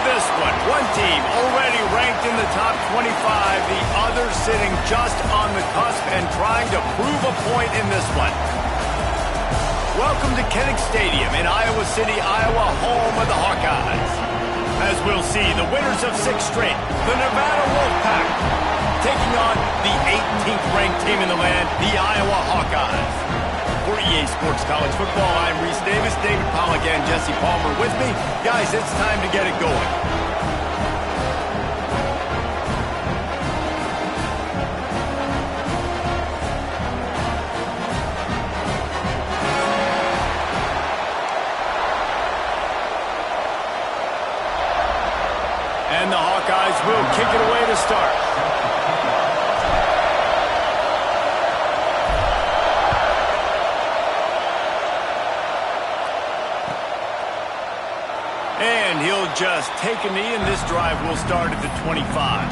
this one. One team already ranked in the top 25, the other sitting just on the cusp and trying to prove a point in this one. Welcome to Kinnick Stadium in Iowa City, Iowa, home of the Hawkeyes. As we'll see, the winners of 6 straight, the Nevada Wolfpack, taking on the 18th ranked team in the land, the Iowa Hawkeyes. For EA Sports College Football, I'm Reese Davis, David Pollack, and Jesse Palmer with me. Guys, it's time to get it going. And the Hawkeyes will kick it away to start. And he'll just take a knee, and this drive will start at the 25.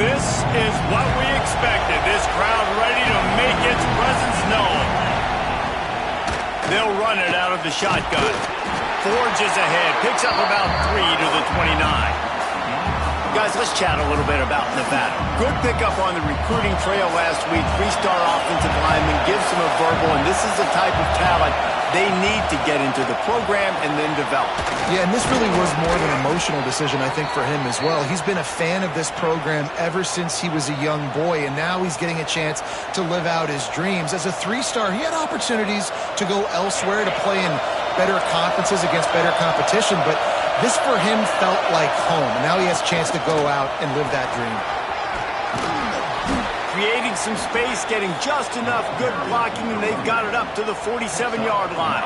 This is what we expected. This crowd ready to make its presence known. They'll run it out of the shotgun. Forges ahead, picks up about 3 to the 29. Guys, let's chat a little bit about Nevada. Good pickup on the recruiting trail last week. 3-star offensive lineman gives them a verbal, and this is the type of talent they need to get into the program and then develop. Yeah, and this really was more of an emotional decision, I think, for him as well. He's been a fan of this program ever since he was a young boy, and now he's getting a chance to live out his dreams. As a 3-star, he had opportunities to go elsewhere, to play in better conferences against better competition, but this for him felt like home. And now he has a chance to go out and live that dream. Creating some space, getting just enough good blocking, and they've got it up to the 47-yard line.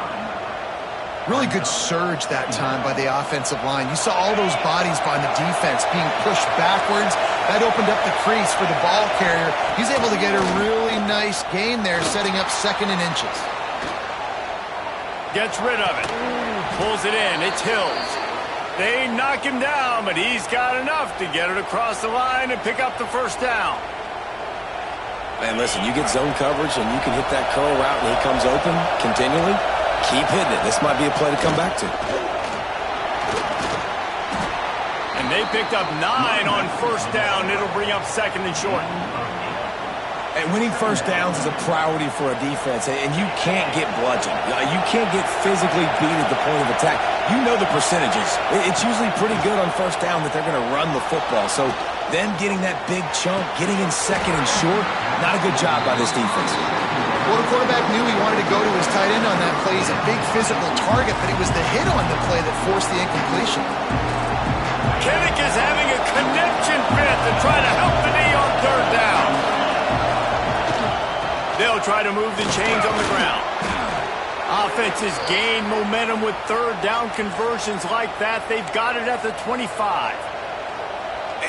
Really good surge that time by the offensive line. You saw all those bodies by the defense being pushed backwards. That opened up the crease for the ball carrier. He's able to get a really nice gain there, setting up 2nd and inches. Gets rid of it. Pulls it in. It's Hills. They knock him down, but he's got enough to get it across the line and pick up the 1st down. Man, listen, you get zone coverage and you can hit that curl route and he comes open continually. Keep hitting it. This might be a play to come back to. And they picked up 9 on 1st down. It'll bring up 2nd and short. And winning 1st downs is a priority for a defense, and you can't get bludgeoned. You can't get physically beat at the point of attack. You know the percentages. It's usually pretty good on 1st down that they're going to run the football. So then getting that big chunk, getting in 2nd and short, not a good job by this defense. Well, the quarterback knew he wanted to go to his tight end on that play. He's a big physical target, but it was the hit on the play that forced the incompletion. Kinnick is having a connection fit to try to help the knee on 3rd down. They'll try to move the chains on the ground. Offenses gain momentum with 3rd down conversions like that. They've got it at the 25.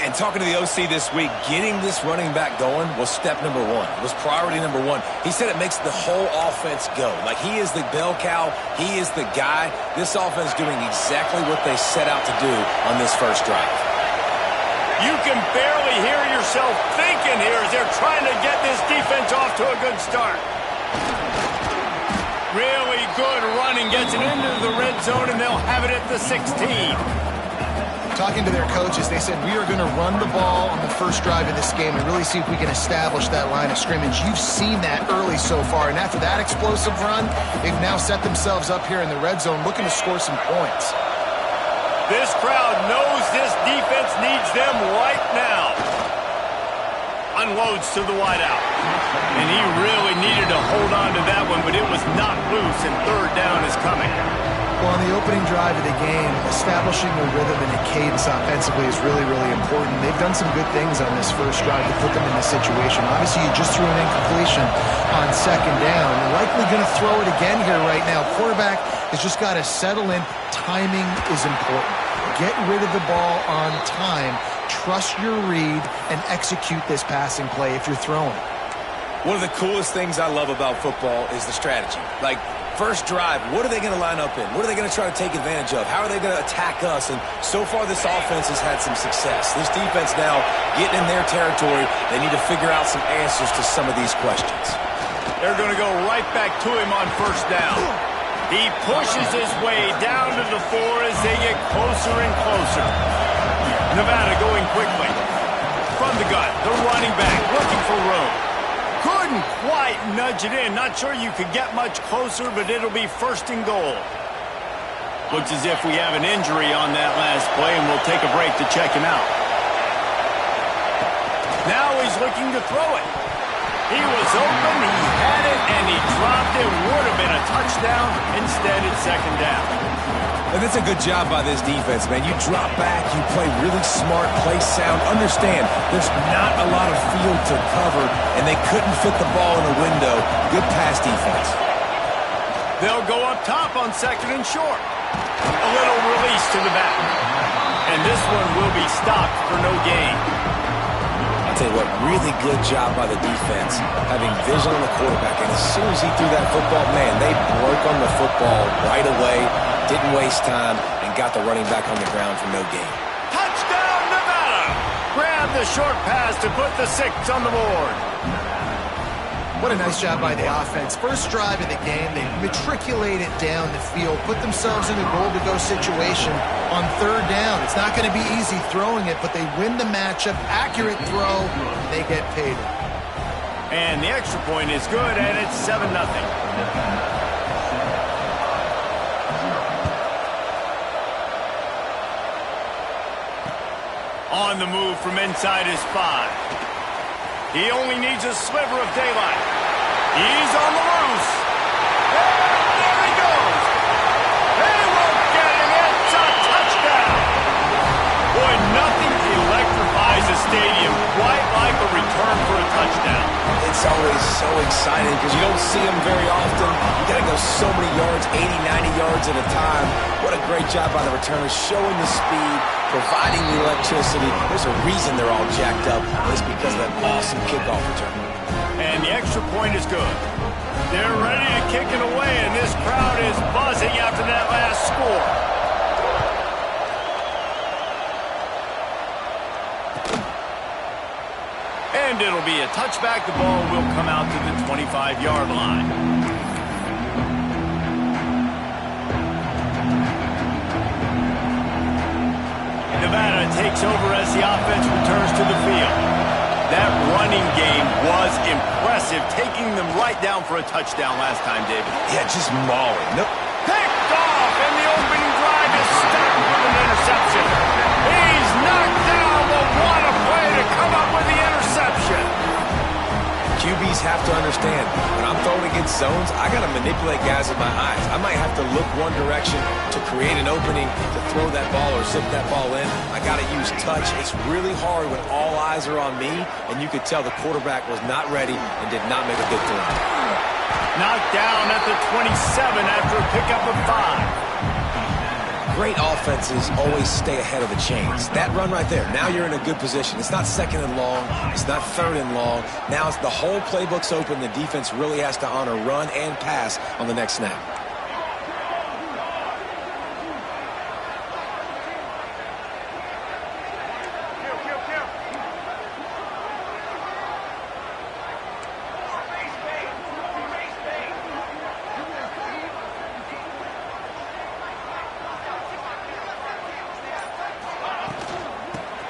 And talking to the OC this week, getting this running back going was step number 1. It was priority number 1. He said it makes the whole offense go. Like, he is the bell cow. He is the guy. This offense doing exactly what they set out to do on this 1st drive. You can barely hear yourself thinking here as they're trying to get this defense off to a good start. Really good running, gets it into the red zone, and they'll have it at the 16. Talking to their coaches, they said, we are going to run the ball on the 1st drive of this game and really see if we can establish that line of scrimmage. You've seen that early so far, and after that explosive run, they've now set themselves up here in the red zone looking to score some points. This crowd knows this defense needs them right now. Unloads to the wideout. And he really needed to hold on to that one, but it was not loose, and 3rd down is coming. Well, on the opening drive of the game, establishing a rhythm and a cadence offensively is really, really important. They've done some good things on this 1st drive to put them in this situation. Obviously, you just threw an incompletion on 2nd down. You're likely going to throw it again here right now. Quarterback has just got to settle in. Timing is important. Get rid of the ball on time. Trust your read and execute this passing play if you're throwing. One of the coolest things I love about football is the strategy. Like, First drive, what are they going to line up in? What are they going to try to take advantage of? How are they going to attack us? And so far, this offense has had some success. This defense now getting in their territory. They need to figure out some answers to some of these questions. They're going to go right back to him on first down. He pushes his way down to the 4 as they get closer and closer. Nevada going quickly. From the gun, the running back looking for room. Couldn't quite nudge it in. Not sure you could get much closer, but it'll be first and goal. Looks as if we have an injury on that last play, and we'll take a break to check him out. Now he's looking to throw it. He was open, he had it, and he dropped it. Would have been a touchdown. Instead, it's second down. And that's a good job by this defense, man. You drop back, you play really smart, play sound. Understand, there's not a lot of field to cover, and they couldn't fit the ball in a window. Good pass defense. They'll go up top on second and short. A little release to the back. And this one will be stopped for no gain. I'll tell you what, really good job by the defense, having vision on the quarterback. And as soon as he threw that football, man, they broke on the football right away. Didn't waste time, and got the running back on the ground for no gain. Touchdown, Nevada! Grab the short pass to put the 6 on the board. What a nice job by the offense. First drive of the game, they matriculated down the field, put themselves in a goal-to-go situation on third down. It's not going to be easy throwing it, but they win the matchup. Accurate throw, they get paid. And the extra point is good, and it's 7-0. On the move from inside his 5. He only needs a sliver of daylight. He's on the loose. And there he goes. They won't get him. It's a touchdown. Boy, nothing electrifies a stadium quite like a return for a touchdown. It's always so exciting because you don't see them very often. You got to go so many yards, 80, 90 yards at a time. What a great job by the returners, showing the speed, providing the electricity. There's a reason they're all jacked up. It's because of that awesome kickoff return. And the extra point is good. They're ready to kick it away, and this crowd is buzzing after that last score. And it'll be a touchback. The ball will come out to the 25-yard line. Nevada takes over as the offense returns to the field. That running game was impressive, taking them right down for a touchdown last time, David. Yeah, just mauling. Nope. Picked off, and the opening drive is stopped with an interception. He's knocked down, but what a play to come up with the interception. QBs have to understand, when I'm throwing against zones, I got to manipulate guys with my eyes. I might have to look one direction to create an opening to throw that ball or zip that ball in. I got to use touch. It's really hard when all eyes are on me, and you could tell the quarterback was not ready and did not make a good throw. Knocked down at the 27 after a pickup of 5. Great offenses always stay ahead of the chains. That run right there, now you're in a good position. It's not second and long. It's not third and long. Now it's the whole playbook's open. The defense really has to honor run and pass on the next snap.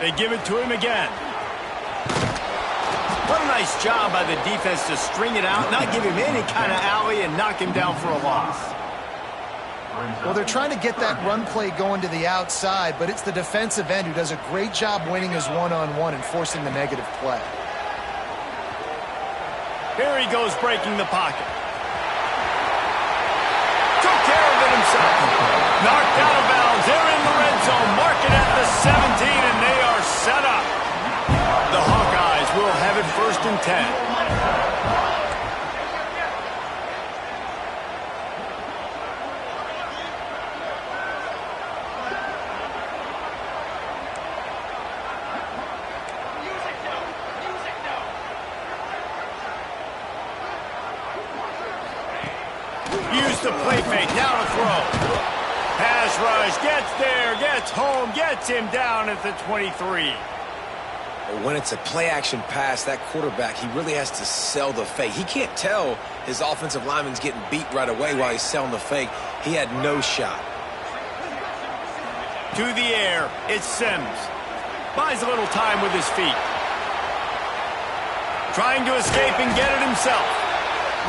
They give it to him again. What a nice job by the defense to string it out, not give him any kind of alley, and knock him down for a loss. Well, they're trying to get that run play going to the outside, but it's the defensive end who does a great job winning his one-on-one and forcing the negative play. Here he goes, breaking the pocket. Took care of it himself. Knocked out of bounds. They're in the red zone. Mark it at the 17, and they are set up. The Hawkeyes will have it 1st and 10. the play fake. Now to throw. Pass rush. Gets there. Gets home. Gets him down at the 23. When it's a play-action pass, that quarterback, he really has to sell the fake. He can't tell his offensive lineman's getting beat right away while he's selling the fake. He had no shot. To the air, it's Sims. Buys a little time with his feet. Trying to escape and get it himself.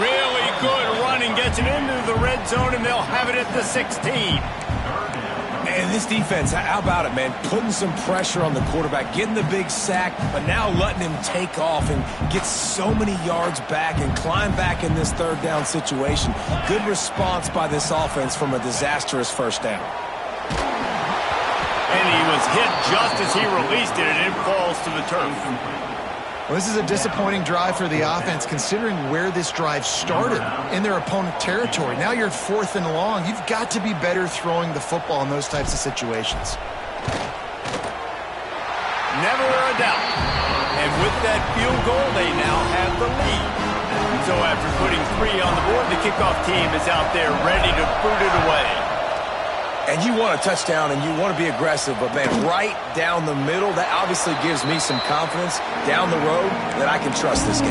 Really good running, gets it into the red zone, and they'll have it at the 16. And this defense, how about it, man? Putting some pressure on the quarterback, getting the big sack, but now letting him take off and get so many yards back and climb back in this third down situation. Good response by this offense from a disastrous first down. And he was hit just as he released it, and it falls to the turf. Well, this is a disappointing drive for the offense, considering where this drive started, in their opponent territory. Now you're 4th and long. You've got to be better throwing the football in those types of situations. Never a doubt. And with that field goal, they now have the lead. So after putting 3 on the board, the kickoff team is out there ready to boot it away. And you want a touchdown and you want to be aggressive, but, man, right down the middle, that obviously gives me some confidence down the road that I can trust this guy.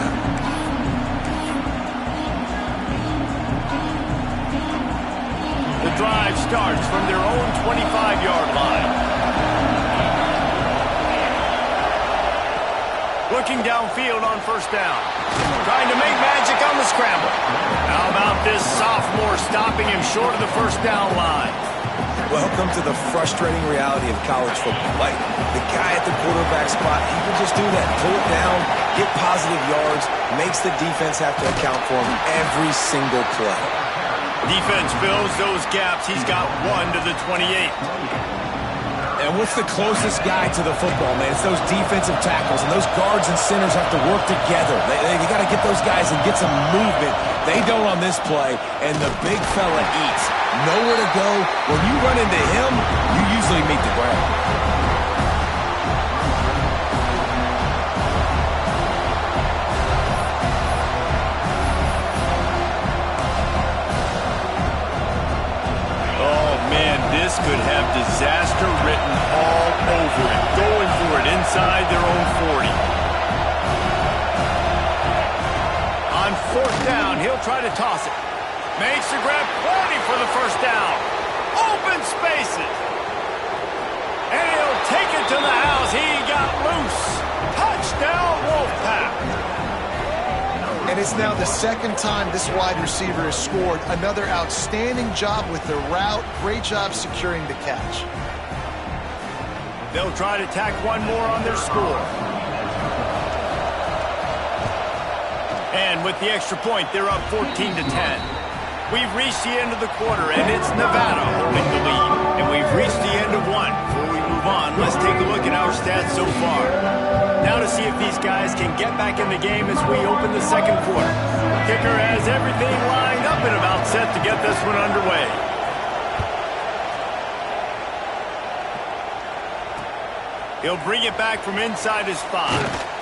The drive starts from their own 25-yard line. Looking downfield on first down. Trying to make magic on the scramble. How about this sophomore stopping him short of the first down line? Welcome to the frustrating reality of college football. Like, the guy at the quarterback spot, he can just do that. Pull it down, get positive yards, makes the defense have to account for him every single play. Defense fills those gaps. He's got 1 to the 28. And what's the closest guy to the football, man? It's those defensive tackles, and those guards and centers have to work together. They got to get those guys and get some movement. They don't on this play, and the big fella eats. Nowhere to go. When you run into him, you usually meet the ground. Oh, man, this could have disaster written all over it. Going for it inside their own 40. On 4th down, he'll try to toss it. Makes the grab, plenty for the first down. Open spaces. And he'll take it to the house. He got loose. Touchdown, Wolfpack. And it's now the 2nd time this wide receiver has scored. Another outstanding job with the route. Great job securing the catch. They'll try to tack one more on their score. And with the extra point, they're up 14-10. We've reached the end of the quarter, and it's Nevada holding the lead. And we've reached the end of one. Before we move on, let's take a look at our stats so far. Now to see if these guys can get back in the game as we open the 2nd quarter. Kicker has everything lined up and about set to get this one underway. He'll bring it back from inside his 5.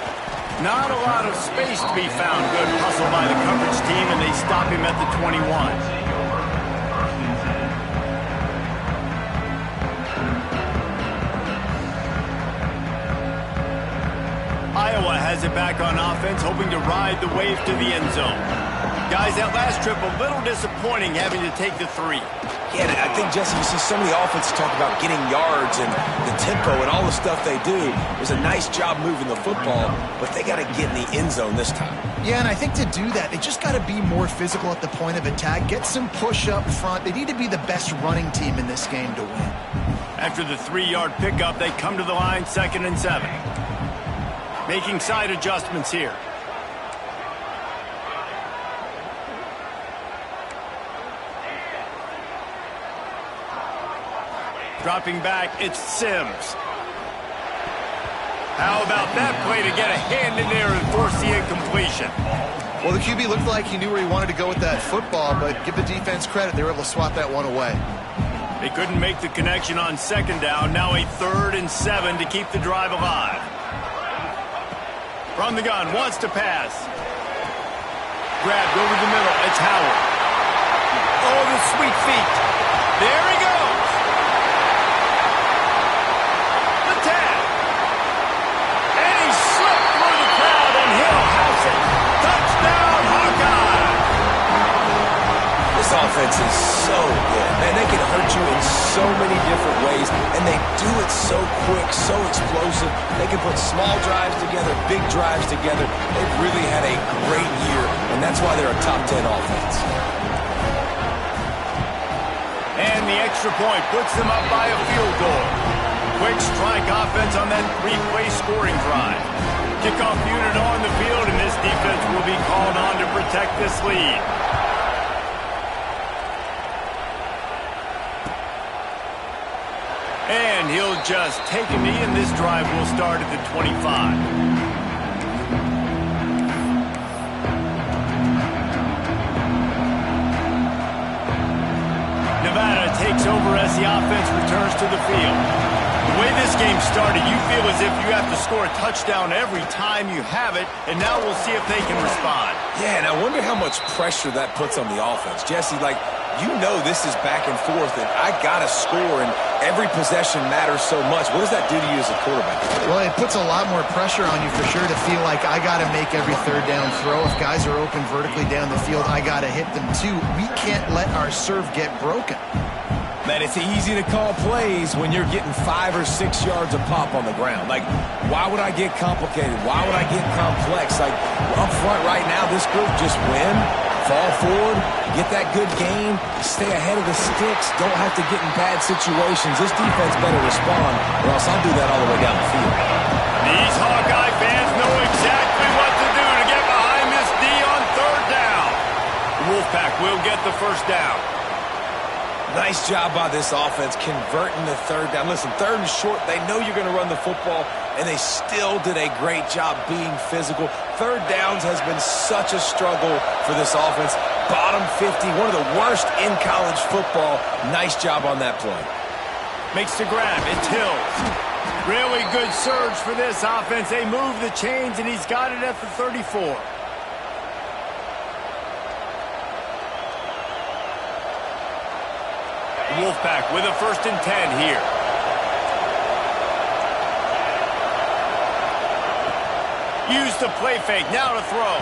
Not a lot of space to be found. Good hustle by the coverage team, and they stop him at the 21. Iowa has it back on offense, hoping to ride the wave to the end zone. Guys, that last trip a little disappointing having to take the 3. Yeah, I think, Jesse, you see so many offenses talk about getting yards and the tempo and all the stuff they do. It was a nice job moving the football, but they got to get in the end zone this time. Yeah, and I think to do that, they just got to be more physical at the point of attack, get some push up front. They need to be the best running team in this game to win. After the 3-yard pickup, they come to the line 2nd and 7. Making side adjustments here. Dropping back, it's Sims. How about that play to get a hand in there and force the incompletion? Well, the QB looked like he knew where he wanted to go with that football, but give the defense credit. They were able to swat that one away. They couldn't make the connection on 2nd down. Now a 3rd and 7 to keep the drive alive. From the gun, wants to pass. Grabbed over the middle, it's Howard. Oh, the sweet feet. There he goes. The 10. And he slipped through the crowd, and he'll house it. Touchdown, Hawkeye. This offense is so good. Man, they can hurt you in so many different ways, and they do it so quick, so explosive. They can put small drives together, big drives together. They've really had a great year, and that's why they're a top 10 offense. And the extra point puts them up by a field goal. Quick strike offense on that three-play scoring drive. Kickoff unit on the field, and this defense will be called on to protect this lead. And he'll just take a knee, and this drive will start at the 25. Nevada takes over as the offense returns to the field. The way this game started, you feel as if you have to score a touchdown every time you have it, and now we'll see if they can respond. Yeah, and I wonder how much pressure that puts on the offense. Jesse, you know this is back and forth, and I got to score, and every possession matters so much. What does that do to you as a quarterback? Well, it puts a lot more pressure on you for sure to feel like I got to make every third down throw. If guys are open vertically down the field, I got to hit them too. We can't let our serve get broken. Man, it's easy to call plays when you're getting 5 or 6 yards a pop on the ground. Why would I get complicated? Why would I get complex? Up front right now, this group just win, fall forward, get that good game, stay ahead of the sticks, don't have to get in bad situations. This defense better respond, or else I'll do that all the way down the field. These Hawkeye fans know exactly what to do to get behind this D on third down. The Wolfpack will get the first down. Nice job by this offense converting the third down. Listen, third and short, they know you're going to run the football, and they still did a great job being physical. Third downs has been such a struggle for this offense. Bottom 50, one of the worst in college football. Nice job on that play. Makes the grab. It's Hills. Really good surge for this offense. They move the chains, and he's got it at the 34. Wolfpack with a 1st and 10 here. Use the play fake. Now to throw.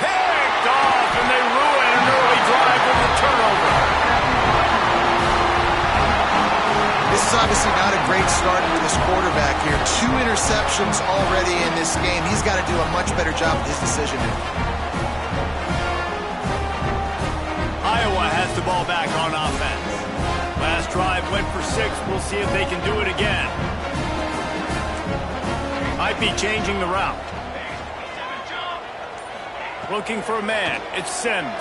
Picked off, and they ruin an early drive with a turnover. This is obviously not a great start for this quarterback here. 2 interceptions already in this game. He's got to do a much better job with his decision-making. Iowa has the ball back on offense. Last drive went for 6. We'll see if they can do it again. Might be changing the route. Looking for a man. It's Sims.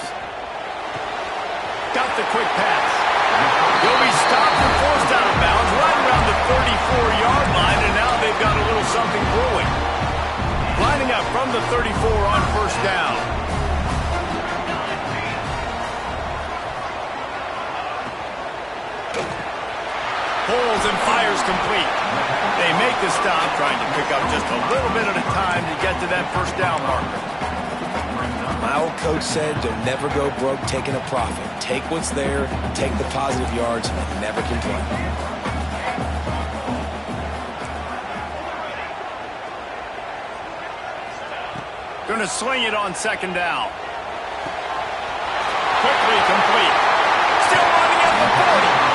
Got the quick pass. He'll be stopped and forced out of bounds right around the 34-yard line, and now they've got a little something brewing. Lining up from the 34 on first down. Pulls and fires complete. They make the stop, trying to pick up just a little bit at a time to get to that first down marker. My old coach said, don't never go broke taking a profit. Take what's there, take the positive yards, and never complain. Gonna swing it on 2nd down. Quickly complete. Still running at the 40.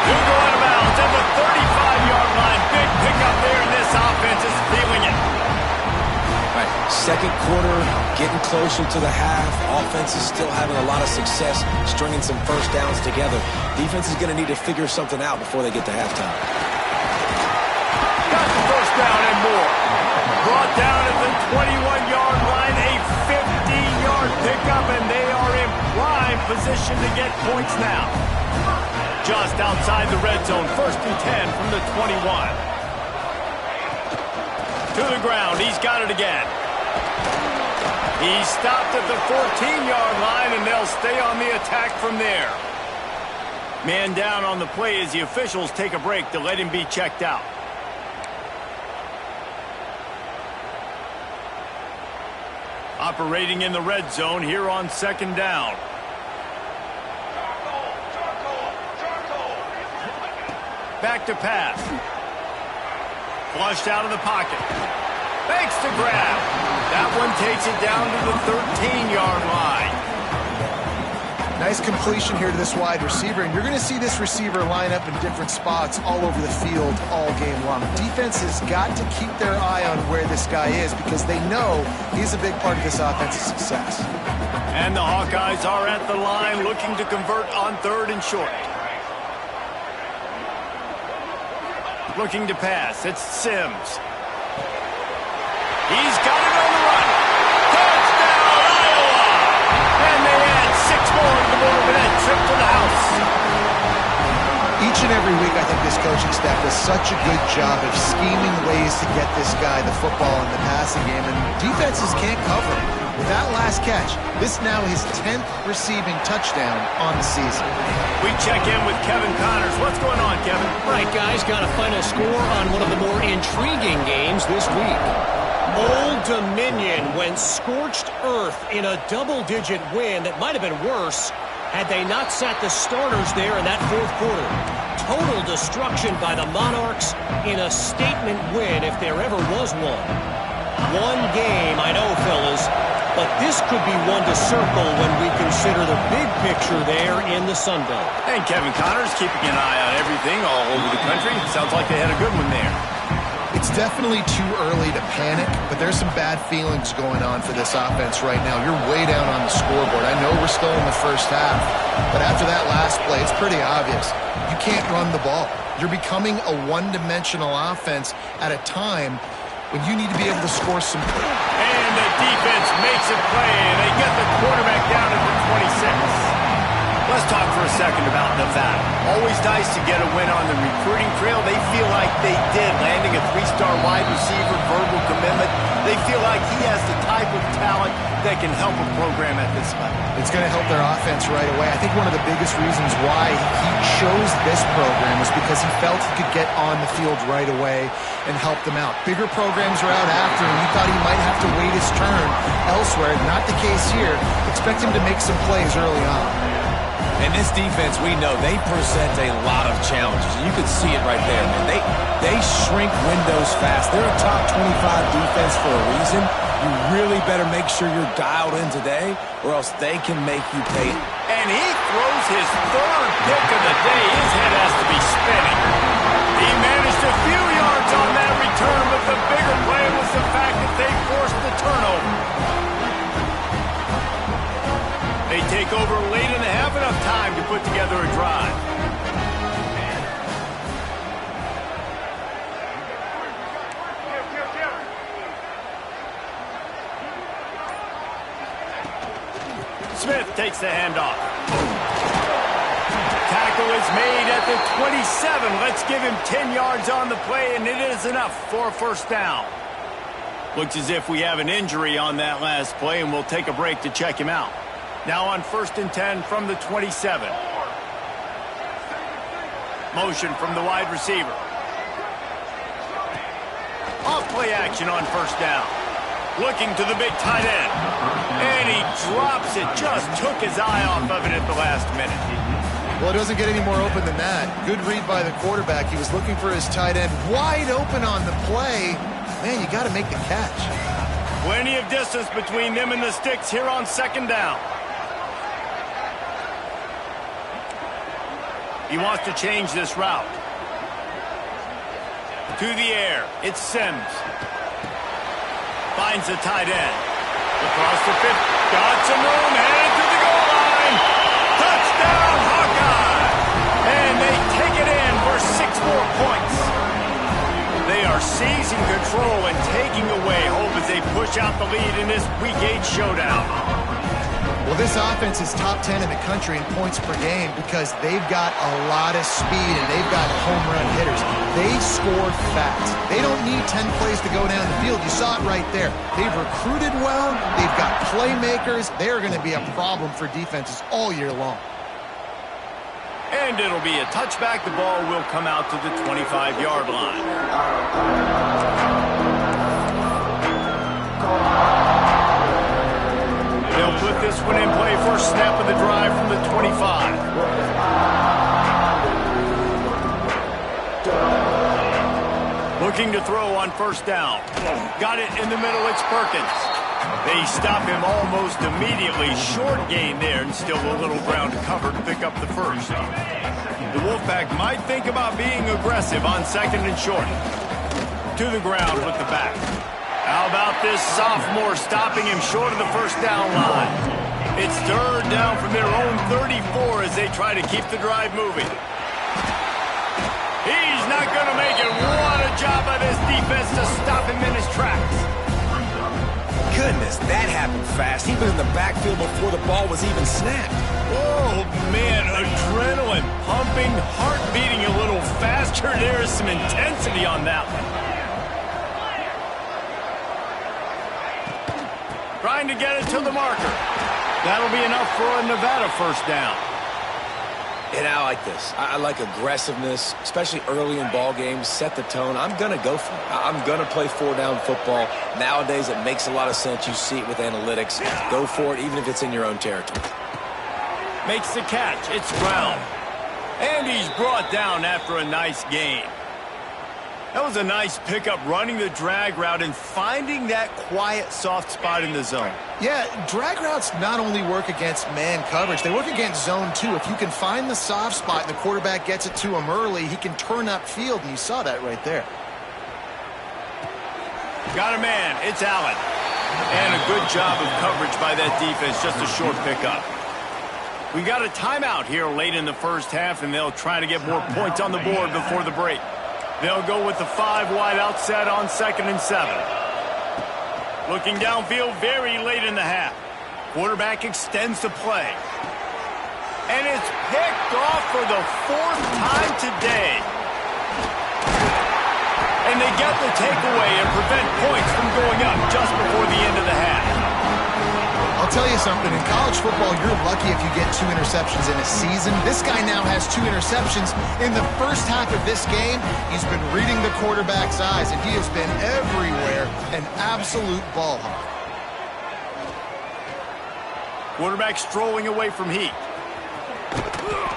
He'll go out of bounds at the 35-yard line. Big pickup there, and this offense is feeling it. All right, 2nd quarter, getting closer to the half. Offense is still having a lot of success stringing some first downs together. Defense is going to need to figure something out before they get to halftime. Got the first down and more. Brought down at the 21-yard line, a 50-yard pickup, and they are in prime position to get points now. Just outside the red zone, 1st and 10 from the 21. To the ground, he's got it again. He stopped at the 14-yard line, and they'll stay on the attack from there. Man down on the play as the officials take a break to let him be checked out. Operating in the red zone here on 2nd down. Back to pass. Flushed out of the pocket. Fakes to grab. That one takes it down to the 13-yard line. Nice completion here to this wide receiver, and you're going to see this receiver line up in different spots all over the field all game long. Defense has got to keep their eye on where this guy is because they know he's a big part of this offense's success. And the Hawkeyes are at the line looking to convert on 3rd and short. Looking to pass. It's Sims. He's got it on the run. Touchdown, Iowa! And they add 6 more to the board with that trip to the house. Each and every week, I think this coaching staff does such a good job of scheming ways to get this guy the football in the passing game, and defenses can't cover him. With that last catch, this now his 10th receiving touchdown on the season. We check in with Kevin Connors. What's going on, Kevin? Right, guys, got a final score on one of the more intriguing games this week. Old Dominion went scorched earth in a double-digit win that might have been worse had they not sat the starters there in that 4th quarter. Total destruction by the Monarchs in a statement win if there ever was one. One game, I know, fellas, but this could be one to circle when we consider the big picture there in the Sun Belt. And Kevin Connors keeping an eye on everything all over the country. Sounds like they had a good one there. It's definitely too early to panic, but there's some bad feelings going on for this offense right now. You're way down on the scoreboard. I know we're still in the first half, but after that last play, it's pretty obvious. You can't run the ball. You're becoming a one-dimensional offense at a time when you need to be able to score some points. And the defense makes a play, and they get the quarterback down at the 26. Let's talk for a second about Nevada. Always nice to get a win on the recruiting trail. They feel like they did, landing a 3-star wide receiver, verbal commitment. They feel like he has the type of talent that can help a program at this level. It's going to help their offense right away. I think one of the biggest reasons why he chose this program is because he felt he could get on the field right away and help them out. Bigger programs are out after him. He thought he might have to wait his turn elsewhere. Not the case here. Expect him to make some plays early on. And this defense, we know, they present a lot of challenges. You can see it right there, man. They shrink windows fast. They're a top 25 defense for a reason. You really better make sure you're dialed in today, or else they can make you pay. And he throws his 3rd pick of the day. His head has to be spinning. He managed a few yards on that return, but the bigger play was the fact that they forced the turnover. They take over late in the half, enough time to put together a drive. Smith takes the handoff. Tackle is made at the 27. Let's give him 10 yards on the play, and it is enough for a 1st down. Looks as if we have an injury on that last play, and we'll take a break to check him out. Now on 1st and 10 from the 27. Motion from the wide receiver. Off play action on 1st down. Looking to the big tight end. And he drops it. Just took his eye off of it at the last minute. Well, it doesn't get any more open than that. Good read by the quarterback. He was looking for his tight end wide open on the play. Man, you got to make the catch. Plenty of distance between them and the sticks here on 2nd down. He wants to change this route. To the air. It's Sims. Finds the tight end. Across the 50. Got some room. Headed to the goal line. Touchdown, Hawkeye. And they take it in for 6 more points. They are seizing control and taking away hope as they push out the lead in this Week 8 showdown. Well, this offense is top 10 in the country in points per game because they've got a lot of speed and they've got home run hitters. They score fast. They don't need 10 plays to go down the field. You saw it right there. They've recruited well. They've got playmakers. They're going to be a problem for defenses all year long. And it'll be a touchback. The ball will come out to the 25-yard line. They'll put this one in play. First snap of the drive from the 25. Looking to throw on first down. Got it in the middle, it's Perkins. They stop him almost immediately. Short gain there, and still a little ground to cover to pick up the first. The Wolfpack might think about being aggressive on second and short. To the ground with the back. How about this sophomore stopping him short of the first down line? It's third down from their own 34 as they try to keep the drive moving. He's not going to make it. What a job by this defense to stop him in his tracks. Goodness, that happened fast. He was in the backfield before the ball was even snapped. Oh, man, adrenaline pumping, heart beating a little faster. There is some intensity on that one. Trying to get it to the marker. That'll be enough for a Nevada first down. And I like this. I like aggressiveness, especially early in ball games. Set the tone. I'm going to go for it. I'm going to play four-down football. Nowadays, it makes a lot of sense. You see it with analytics. Go for it, even if it's in your own territory. Makes the catch. It's Brown. And he's brought down after a nice gain. That was a nice pickup, running the drag route and finding that quiet, soft spot in the zone. Yeah, drag routes not only work against man coverage, they work against zone too. If you can find the soft spot and the quarterback gets it to him early, he can turn upfield, and you saw that right there. Got a man. It's Allen. And a good job of coverage by that defense, just a short pickup. We got a timeout here late in the first half, and they'll try to get more points on the board before the break. They'll go with the 5 wide out set on 2nd and 7. Looking downfield very late in the half. Quarterback extends the play. And it's picked off for the 4th time today. And they get the takeaway and prevent points from going up just before the end of the half. I'll tell you something, in college football, you're lucky if you get 2 interceptions in a season. This guy now has 2 interceptions. In the first half of this game, he's been reading the quarterback's eyes, and he has been everywhere, an absolute ball hawk. Quarterback strolling away from Heat.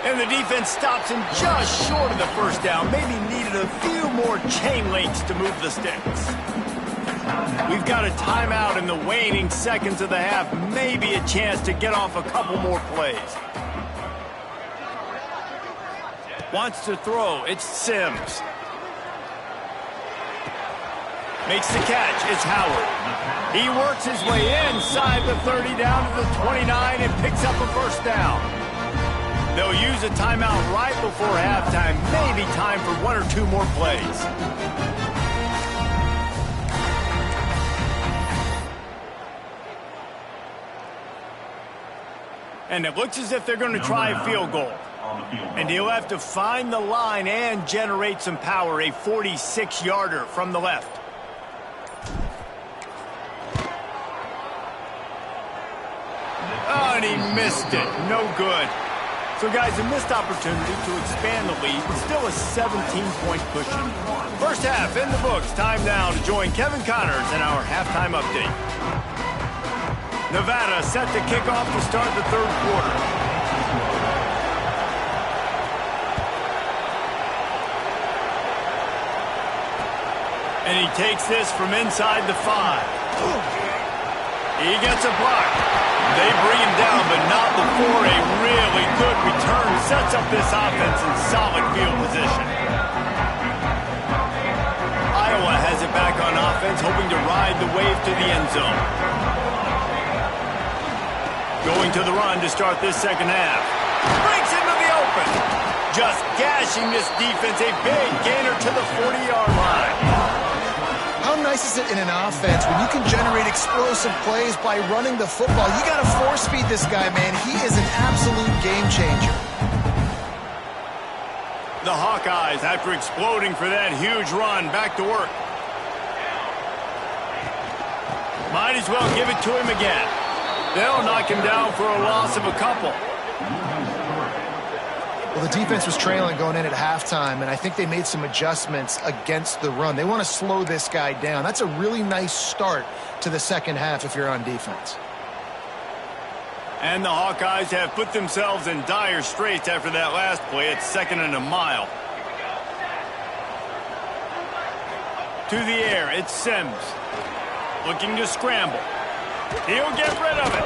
And the defense stops him just short of the first down. Maybe needed a few more chain links to move the sticks. We've got a timeout in the waning seconds of the half. Maybe a chance to get off a couple more plays. Wants to throw. It's Sims. Makes the catch. It's Howard. He works his way inside the 30 down to the 29 and picks up a first down. They'll use a timeout right before halftime. Maybe time for 1 or 2 more plays. And it looks as if they're going to try a field goal. And he'll have to find the line and generate some power. A 46-yarder from the left. Oh, and he missed it. No good. So, guys, a missed opportunity to expand the lead, but still a 17-point cushion. First half in the books. Time now to join Kevin Connors in our halftime update. Nevada set to kick off to start the 3rd quarter. And he takes this from inside the 5. He gets a block. They bring him down, but not before a really good return sets up this offense in solid field position. Iowa has it back on offense, hoping to ride the wave to the end zone. Going to the run to start this second half. Breaks into the open. Just gashing this defense. A big gainer to the 40-yard line. How nice is it in an offense when you can generate explosive plays by running the football? You got to force feed this guy, man. He is an absolute game changer. The Hawkeyes, after exploding for that huge run, back to work. Might as well give it to him again. They'll knock him down for a loss of a couple. Well, the defense was trailing going in at halftime, and I think they made some adjustments against the run. They want to slow this guy down. That's a really nice start to the second half if you're on defense. And the Hawkeyes have put themselves in dire straits after that last play. It's 2nd and a mile. through the air. It's Sims. Looking to scramble. He'll get rid of it.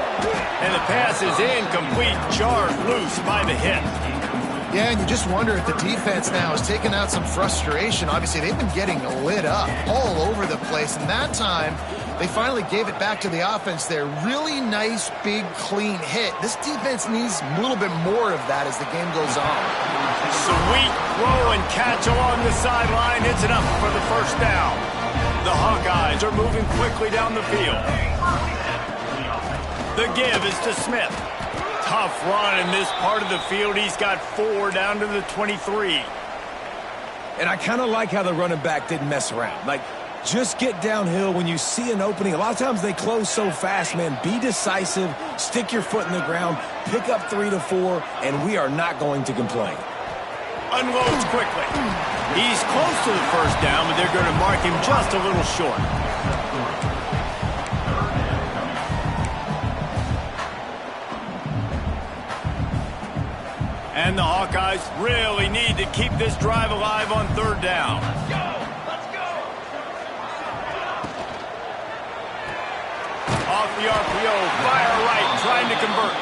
And the pass is incomplete, jarred loose by the hit. Yeah, and you just wonder if the defense now is taking out some frustration. Obviously, they've been getting lit up all over the place, and that time they finally gave it back to the offense there. Really nice, big, clean hit. This defense needs a little bit more of that as the game goes on. Sweet throw and catch along the sideline. It's enough for the first down. The Hawkeyes are moving quickly down the field. The give is to Smith. Tough run in this part of the field. He's got 4 down to the 23. And I kind of like how the running back didn't mess around. Like, just get downhill when you see an opening. A lot of times they close so fast, man. Be decisive, stick your foot in the ground, pick up 3 to 4, and we are not going to complain. Unloads quickly. He's close to the first down, but they're going to mark him just a little short. And the Hawkeyes really need to keep this drive alive on 3rd down. Let's go! Off the RPO, fire right, trying to convert.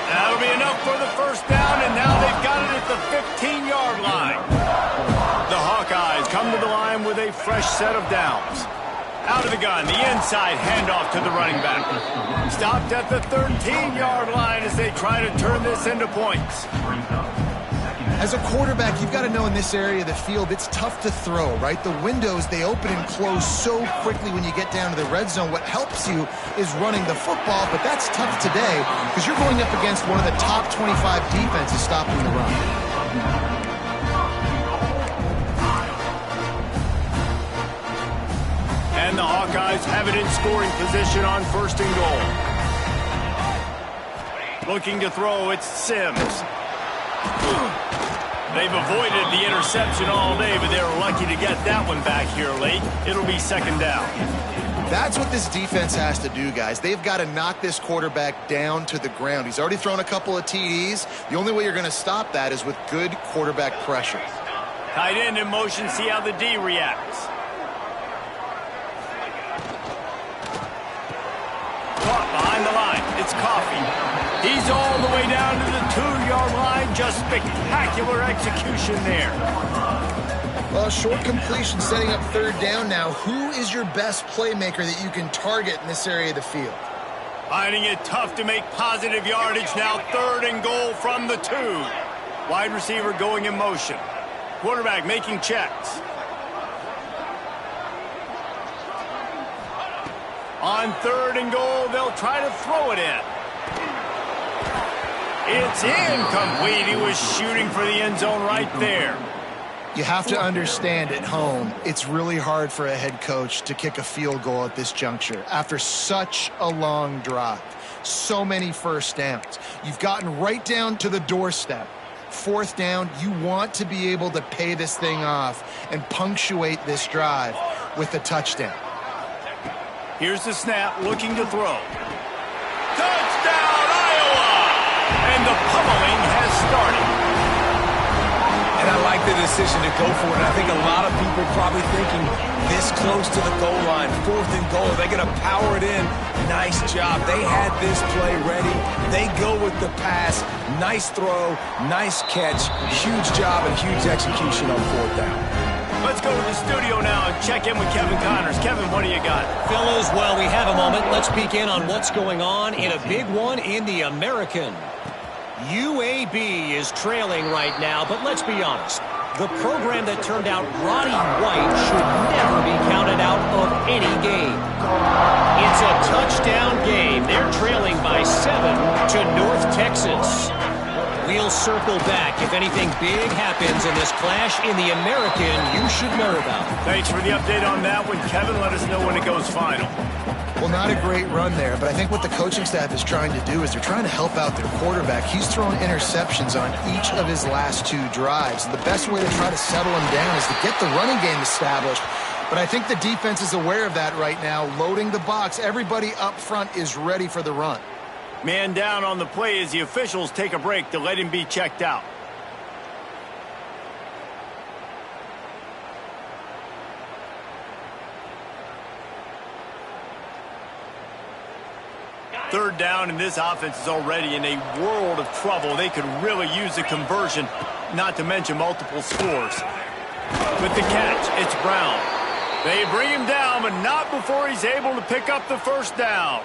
That'll be enough for the first down, and now they've got it at the 15-yard line. The Hawkeyes come to the line with a fresh set of downs. Out of the gun, the inside handoff to the running back. Stopped at the 13-yard line as they try to turn this into points. As a quarterback, you've got to know in this area of the field, it's tough to throw, right? The windows, they open and close so quickly when you get down to the red zone. What helps you is running the football, but that's tough today because you're going up against one of the top 25 defenses stopping the run. And the Hawkeyes have it in scoring position on 1st and goal. Looking to throw, it's Sims. They've avoided the interception all day, but they were lucky to get that one back here late. It'll be 2nd down. That's what this defense has to do, guys. They've got to knock this quarterback down to the ground. He's already thrown a couple of TDs. The only way you're going to stop that is with good quarterback pressure. Tight end in motion, see how the D reacts. Caught behind the line. It's Coffee. He's all the way down to the 2-yard line. Just spectacular execution there. Well, short completion setting up 3rd down now. Who is your best playmaker that you can target in this area of the field? Finding it tough to make positive yardage now. 3rd and goal from the 2. Wide receiver going in motion. Quarterback making checks. On 3rd and goal, they'll try to throw it in. It's incomplete. He was shooting for the end zone right there. You have to understand at home, it's really hard for a head coach to kick a field goal at this juncture after such a long drive. So many first downs. You've gotten right down to the doorstep. 4th down, you want to be able to pay this thing off and punctuate this drive with a touchdown. Here's the snap, looking to throw. Touchdown, Iowa! And the pummeling has started. And I like the decision to go for it. And I think a lot of people probably thinking this close to the goal line, 4th and goal, they're going to power it in. Nice job. They had this play ready. They go with the pass. Nice throw, nice catch. Huge job and huge execution on 4th down. Let's go to the studio now and check in with Kevin Connors. Kevin, what do you got? Fellas, well, we have a moment. Let's peek in on what's going on in a big one in the American. UAB is trailing right now, but let's be honest. The program that turned out Roddy White should never be counted out of any game. It's a touchdown game. They're trailing by 7 to North Texas. We'll circle back if anything big happens in this clash in the American you should know about. Thanks for the update on that one, Kevin. Let us know when it goes final. Well, not a great run there, but I think what the coaching staff is trying to do is they're trying to help out their quarterback. He's thrown interceptions on each of his last 2 drives. And the best way to try to settle him down is to get the running game established. But I think the defense is aware of that right now, loading the box. Everybody up front is ready for the run. Man down on the play as the officials take a break to let him be checked out. Third down, and this offense is already in a world of trouble. They could really use a conversion, not to mention multiple scores. With the catch, it's Brown. They bring him down, but not before he's able to pick up the first down.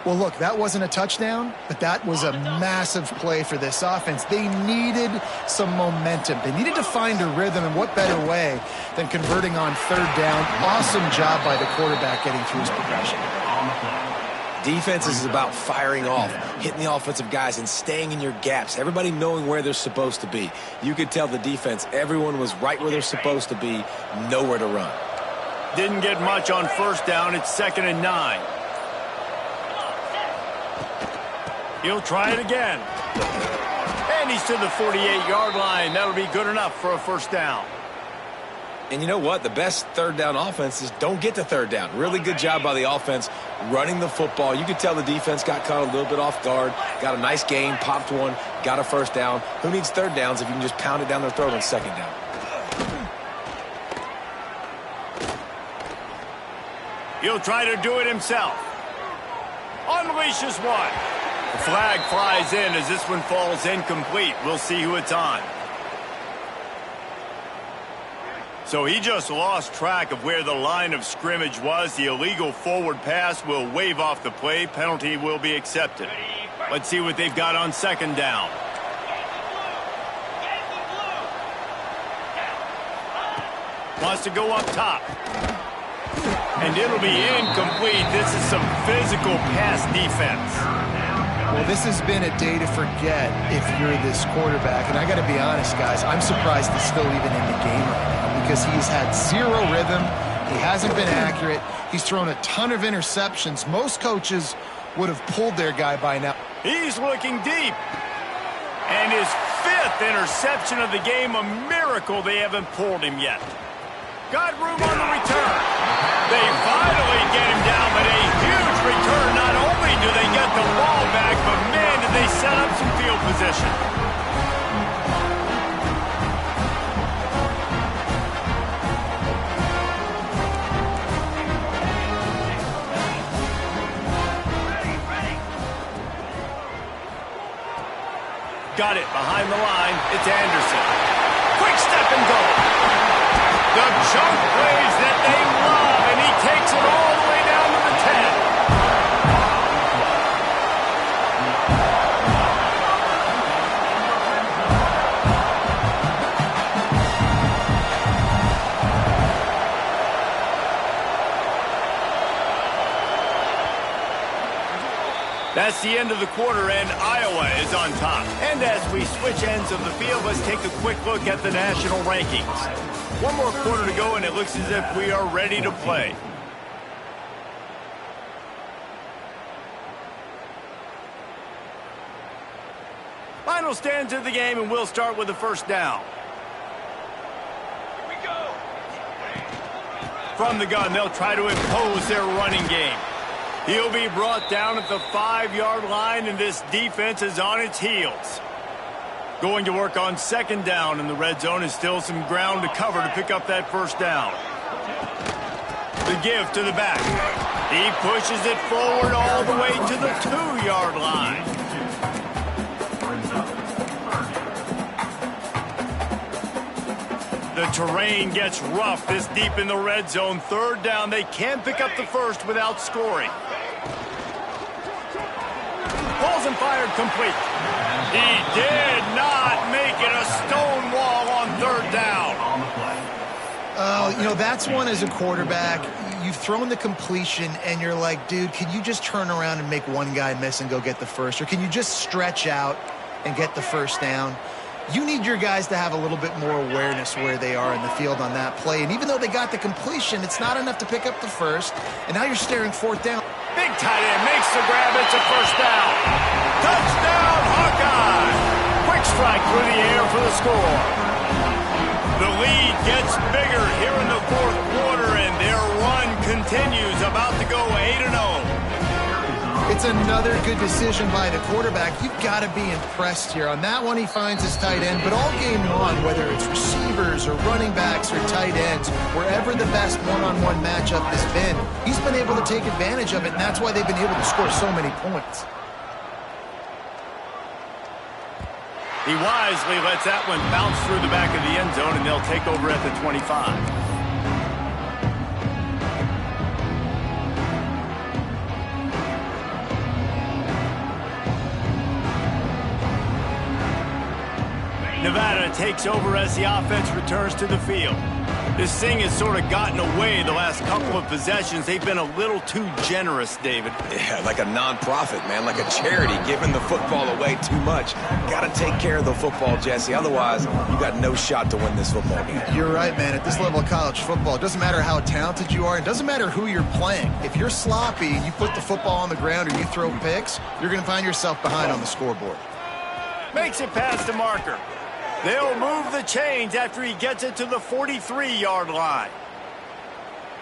Well, look, that wasn't a touchdown, but that was a massive play for this offense. They needed some momentum. They needed to find a rhythm, and what better way than converting on third down. Awesome job by the quarterback getting through his progression. Defense is about firing off, hitting the offensive guys, and staying in your gaps. Everybody knowing where they're supposed to be. You could tell the defense, everyone was right where they're supposed to be, nowhere to run. Didn't get much on first down. It's 2nd and 9. He'll try it again. And he's to the 48-yard line. That'll be good enough for a first down. And you know what? The best third down offenses don't get to third down. Really good job by the offense running the football. You could tell the defense got caught a little bit off guard, got a nice gain, popped one, got a first down. Who needs third downs if you can just pound it down their throat on second down? He'll try to do it himself. Unleashes one. The flag flies in as this one falls incomplete. We'll see who it's on. So he just lost track of where the line of scrimmage was. The illegal forward pass will wave off the play. Penalty will be accepted. Let's see what they've got on second down. Wants to go up top. And it'll be incomplete. This is some physical pass defense. Well, this has been a day to forget if you're this quarterback. And I got to be honest, guys, I'm surprised he's still even in the game right now because he's had zero rhythm. He hasn't been accurate. He's thrown a ton of interceptions. Most coaches would have pulled their guy by now. He's looking deep. And his 5th interception of the game, a miracle they haven't pulled him yet. Got room on the return. They finally get him down, but a huge return. Not only do they get the ball back, but man, did they set up some field position. Got it behind the line. It's Anderson. Quick step and go. The chunk plays that they love, and he takes it all the way down to the 10. That's the end of the quarter, and Iowa is on top. And as we switch ends of the field, let's take a quick look at the national rankings. One more quarter to go, and it looks as if we are ready to play. Final stands of the game, and we'll start with the first down. Here we go. From the gun, they'll try to impose their running game. He'll be brought down at the 5-yard line, and this defense is on its heels. Going to work on second down, and the red zone is still some ground to cover to pick up that first down. The give to the back. He pushes it forward all the way to the 2-yard line. The terrain gets rough this deep in the red zone. Third down, they can't pick up the first without scoring. Balls and fired complete. He did not make it a stone wall on third down. You know, that's one as a quarterback. You've thrown the completion, and you're like, dude, can you just turn around and make one guy miss and go get the first? Or can you just stretch out and get the first down? You need your guys to have a little bit more awareness where they are in the field on that play. And even though they got the completion, it's not enough to pick up the first. And now you're staring fourth down. Big tight end makes the grab. It's a first down. Touchdown, Hawkeye. Quick strike through the air for the score. The lead gets bigger here in the fourth quarter, and their run continues, about to go 8-0. It's another good decision by the quarterback. You've got to be impressed here. On that one, he finds his tight end, but all game long, whether it's receivers or running backs or tight ends, wherever the best one-on-one matchup has been, he's been able to take advantage of it, and that's why they've been able to score so many points. He wisely lets that one bounce through the back of the end zone, and they'll take over at the 25. Nevada takes over as the offense returns to the field. This thing has sort of gotten away the last couple of possessions. They've been a little too generous, David. Yeah, like a non-profit, man, like a charity, giving the football away too much. Got to take care of the football, Jesse. Otherwise, you got no shot to win this football game. You're right, man. At this level of college football, it doesn't matter how talented you are. It doesn't matter who you're playing. If you're sloppy and you put the football on the ground or you throw picks, you're going to find yourself behind on the scoreboard. Makes it past the marker. They'll move the chains after he gets it to the 43-yard line.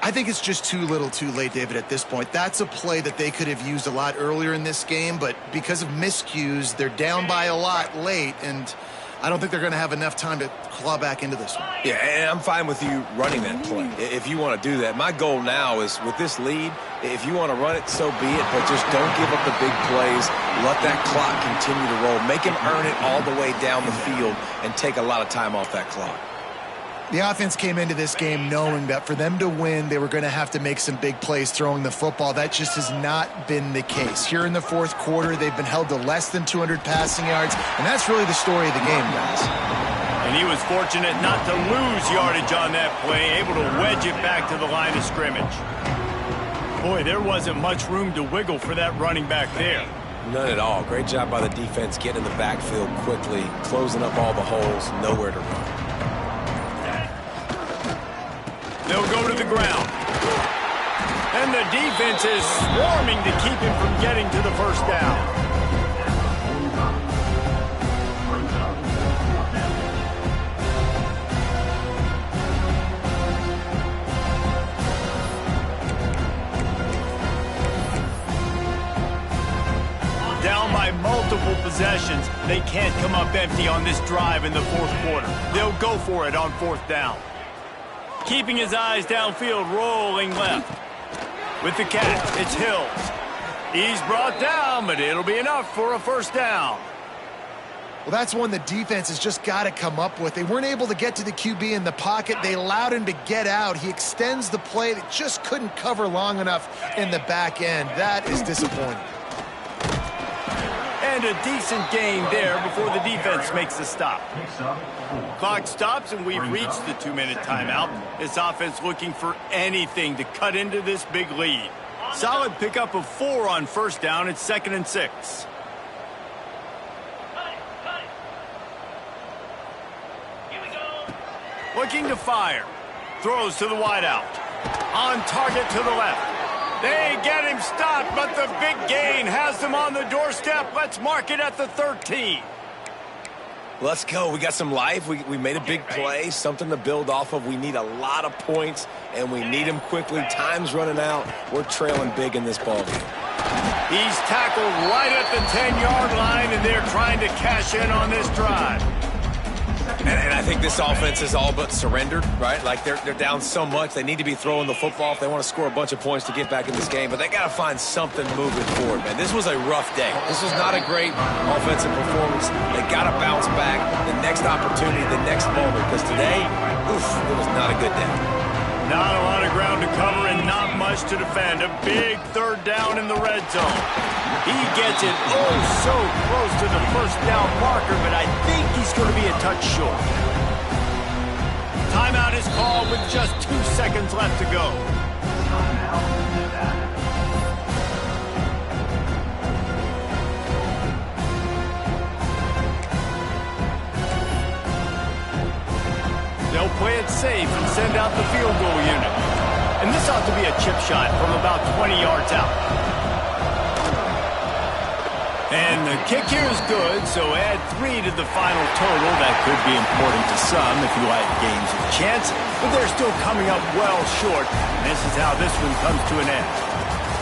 I think it's just too little too late, David, at this point. That's a play that they could have used a lot earlier in this game, but because of miscues, they're down by a lot late, and I don't think they're going to have enough time to claw back into this one. Yeah, and I'm fine with you running that play if you want to do that. My goal now is, with this lead, if you want to run it, so be it, but just don't give up the big plays. Let that clock continue to roll. Make him earn it all the way down the field and take a lot of time off that clock. The offense came into this game knowing that for them to win, they were going to have to make some big plays throwing the football. That just has not been the case. Here in the fourth quarter, they've been held to less than 200 passing yards, and that's really the story of the game, guys. And he was fortunate not to lose yardage on that play, able to wedge it back to the line of scrimmage. Boy, there wasn't much room to wiggle for that running back there. None at all. Great job by the defense getting in the backfield quickly, closing up all the holes, nowhere to run. They'll go to the ground. And the defense is swarming to keep him from getting to the first down. Down by multiple possessions, they can't come up empty on this drive in the fourth quarter. They'll go for it on fourth down. Keeping his eyes downfield, rolling left. With the catch, it's Hills. He's brought down, but it'll be enough for a first down. Well, that's one the defense has just got to come up with. They weren't able to get to the QB in the pocket. They allowed him to get out. He extends the play that just couldn't cover long enough in the back end. That is disappointing. And a decent gain there before the defense makes the stop. Clock stops, and we've reached the 2-minute timeout. This offense looking for anything to cut into this big lead. Solid pickup of 4 on first down. It's 2nd and 6. Looking to fire. Throws to the wideout. On target to the left. They get him stopped, but the big gain has them on the doorstep. Let's mark it at the 13. Let's go. We got some life. We made a big play, something to build off of. We need a lot of points, and we need them quickly. Time's running out. We're trailing big in this ballgame. He's tackled right at the 10-yard line, and they're trying to cash in on this drive. And I think this offense is all but surrendered, right? Like they're down so much. They need to be throwing the football if they want to score a bunch of points to get back in this game. But they got to find something moving forward, man. This was a rough day. This was not a great offensive performance. They got to bounce back the next opportunity, the next moment. Because today, oof, it was not a good day. Not a lot of ground to cover and not much to defend. A big third down in the red zone. He gets it so close to the first down marker, but I think he's going to be a touch short. Timeout is called with just 2 seconds left to go. They'll play it safe and send out the field goal unit. And this ought to be a chip shot from about 20 yards out. And the kick here is good, so add 3 to the final total. That could be important to some if you like games of chance, but they're still coming up well short. And this is how this one comes to an end.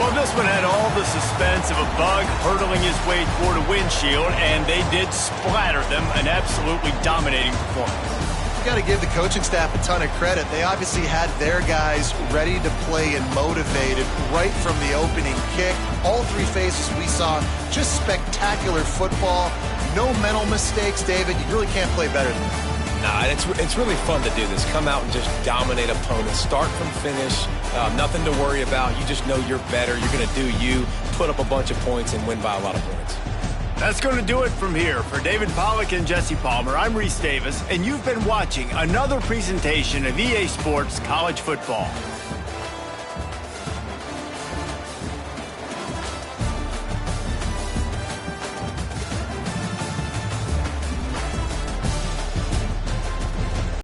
Well, this one had all the suspense of a bug hurtling his way toward a windshield, and they did splatter them. An absolutely dominating performance. You got to give the coaching staff a ton of credit. They obviously had their guys ready to play and motivated right from the opening kick. All three phases we saw, just spectacular football. No mental mistakes, David. You really can't play better than that. Nah, it's really fun to do this. Come out and just dominate opponents. Start from finish. Nothing to worry about. You just know you're better. You're going to do you, put up a bunch of points, and win by a lot of points. That's going to do it from here. For David Pollack and Jesse Palmer, I'm Reese Davis, and you've been watching another presentation of EA Sports College Football.